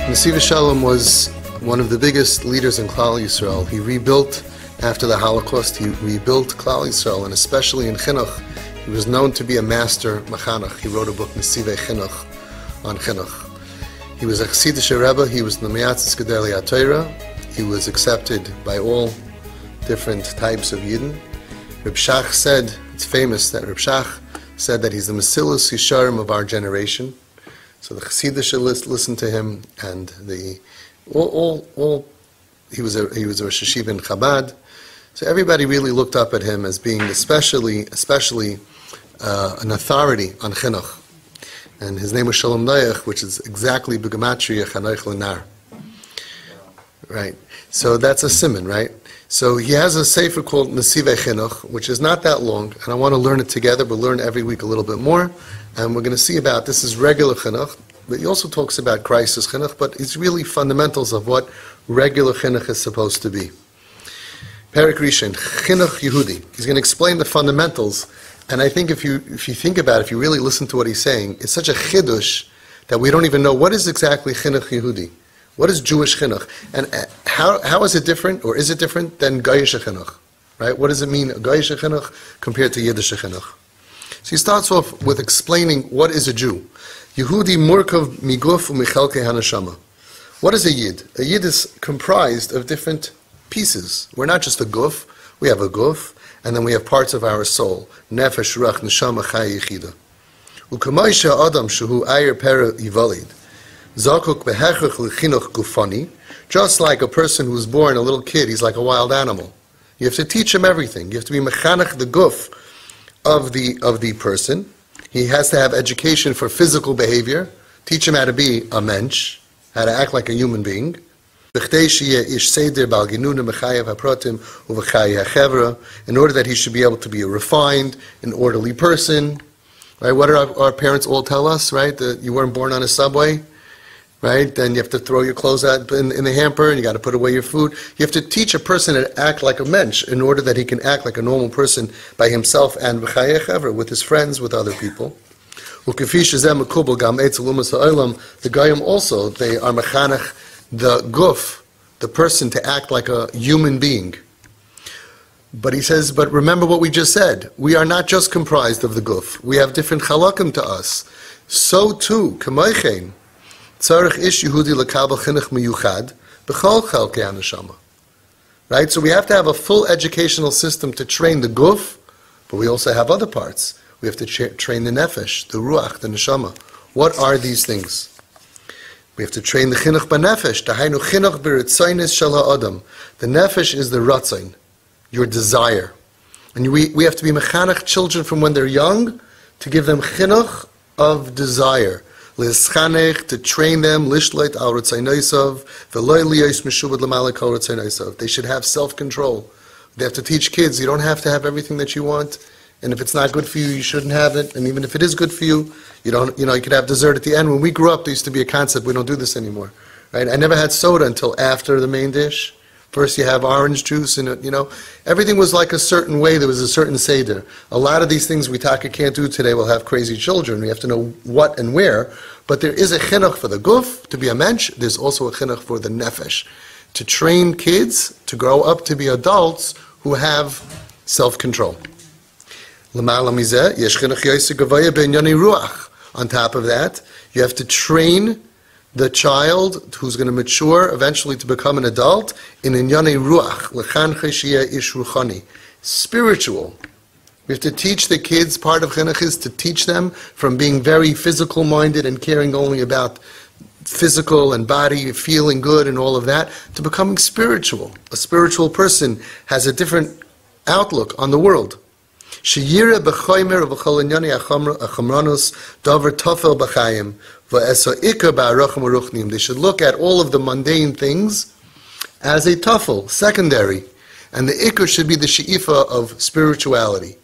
Nesivas Shalom was one of the biggest leaders in Klal Yisrael. He rebuilt, after the Holocaust, he rebuilt Klal Yisrael, and especially in Chinuch. He was known to be a master machanach. He wrote a book, Netivi Chinuch, on Chinuch. He was a Chassidish Rebbe. He was the ARTSCROLL Torah. He was accepted by all different types of Yidden. Reb Shach said, it's famous that Reb Shach said that he's the Nesivas Shalom of our generation. So the Chassidish should listen to him, and he was a Rosh Hashiva in Chabad. So everybody really looked up at him as being especially an authority on Chinuch. And his name was Shalom, which is exactly B'gematria Chanoich Lenar. Right. So that's a siman, right? So he has a sefer called Nesive Chinuch, which is not that long, and I want to learn it together, but learn every week a little bit more. And we're going to see about, this is regular Chinuch, but he also talks about crisis Chinuch, but it's really fundamentals of what regular Chinuch is supposed to be. Perik Rishon, Chinuch Yehudi. He's going to explain the fundamentals, and I think if you think about it, if you really listen to what he's saying, it's such a chidush that we don't even know what is exactly Chinuch Yehudi. What is Jewish Chinuch? And how is it different, or is it different than Goyish Chinuch? Right? What does it mean, Goyish Chinuch, compared to Yiddish Chinuch? So he starts off with explaining what is a Jew. Yehudi murkav miguf u'michalkei hanashama. What is a Yid? A Yid is comprised of different pieces. We're not just a guf. We have a guf, and then we have parts of our soul. Nefesh, ruach, neshama, chaya, yichida. U'kamayisha adam shehu ayer pera yivalid. Zakuk behechach l'chinuch gufani. Just like a person who's born, a little kid, he's like a wild animal. You have to teach him everything. You have to be mechanech the guf of the person. He has to have education for physical behavior. Teach him how to be a mensch, how to act like a human being. In order that he should be able to be a refined, an orderly person. Right? What do our parents all tell us? Right? That you weren't born on a subway. Right? Then you have to throw your clothes out in the hamper, and you got to put away your food. You have to teach a person to act like a mensch in order that he can act like a normal person by himself and with his friends, with other people. The Goyim also, they are mechanech the guf, the person, to act like a human being. But he says, but remember what we just said. We are not just comprised of the guf. We have different chalakim to us. So too, k'maychein, tzarich ish Yehudi l'kabel chinuch miyuchad b'chol chalkei haneshama. Right? So we have to have a full educational system to train the guf, but we also have other parts. We have to train the nefesh, the ruach, the neshama. What are these things? We have to train the chinuch b'nefesh. Dahainu chinuch b'ritzonis shel ha'adam. The nefesh is the ratzain, your desire. And we have to be mechanech children from when they're young to give them chinuch of desire. L'eschanech, to train them, lishleit al ratzainosav, v'loy liyos meshubad l'malek al ratzainosav. They should have self-control. They have to teach kids, you don't have to have everything that you want, and if it's not good for you, you shouldn't have it, and even if it is good for you, you could have dessert at the end. When we grew up, there used to be a concept, we don't do this anymore. Right? I never had soda until after the main dish. First you have orange juice, and everything was like a certain way. There was a certain seder. A lot of these things we can't do today. We'll have crazy children. We have to know what and where. But there is a chinuch for the guf, to be a mensch. There's also a chinuch for the nefesh, to train kids to grow up to be adults who have self-control. On top of that, you have to train the child who's going to mature eventually to become an adult in inyane ruach, lechanche sheyeh ish ruchani, spiritual. We have to teach the kids, part of chinuch is to teach them from being very physical minded and caring only about physical and body, feeling good and all of that, to becoming spiritual. A spiritual person has a different outlook on the world. Sheyireh b'choymer v'chol inyane achamranus davar tofel b'chayim. They should look at all of the mundane things as a tafel, secondary. And the ikar should be the she'ifa of spirituality.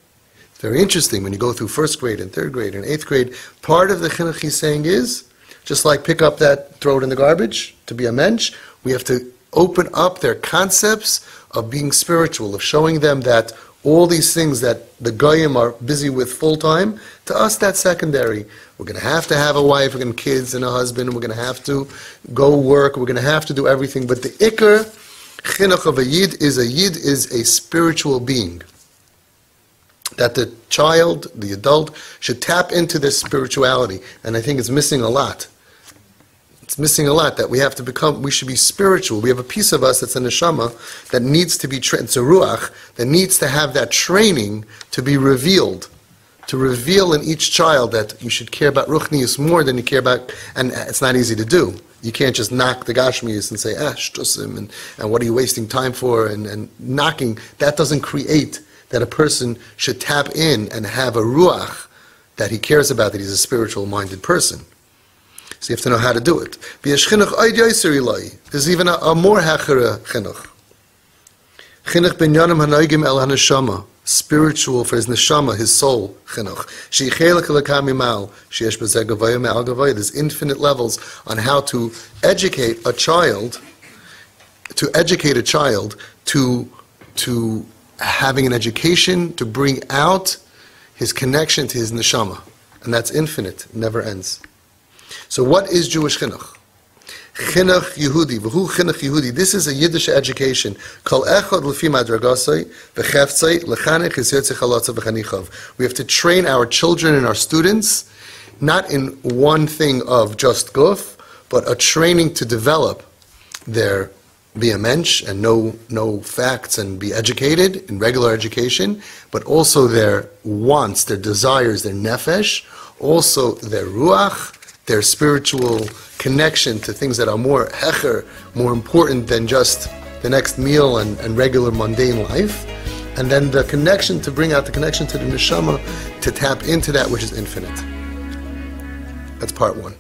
It's very interesting when you go through first grade and third grade and eighth grade. Part of the chinuch he's saying is, just like pick up that, throw it in the garbage, to be a mensch, we have to open up their concepts of being spiritual, of showing them that All these things that the Goyim are busy with full-time, to us that's secondary. We're going to have a wife, we're going to have kids and a husband, we're going to have to go work, we're going to have to do everything. But the Iker Chinuch of a Yid is a spiritual being. That the child, the adult, should tap into this spirituality. And I think it's missing a lot. It's missing a lot, that we should be spiritual. We have a piece of us that's a neshama that needs to be trained. It's a ruach that needs to have that training to be revealed. To reveal in each child that you should care about ruchnius more than you care about, and it's not easy to do. You can't just knock the gashmius and say, shtusim, and what are you wasting time for? And knocking, that doesn't create that a person should tap in and have a ruach that he cares about, that he's a spiritual-minded person. So you have to know how to do it. There's even a more hachere chinuch. Chinuch binyanim hanoigim el haneshama. Spiritual for his neshama, his soul, chinuch. There's infinite levels on how to educate a child, to having an education, to bring out his connection to his neshama. And that's infinite, it never ends. So what is Jewish chinuch? Chinuch Yehudi, v'hu chinuch Yehudi. This is a Yiddish education. Kol echad l'fi madragasai v'cheftzai l'chanech es yotzei chalotza v'chanichav. We have to train our children and our students, not in one thing of just guf, but a training to develop their be a mensch and know facts and be educated in regular education, but also their wants, their desires, their nefesh, also their ruach, their spiritual connection to things that are more hecher, more important than just the next meal and regular mundane life. And then the connection, to bring out the connection to the neshama, to tap into that which is infinite. That's part one.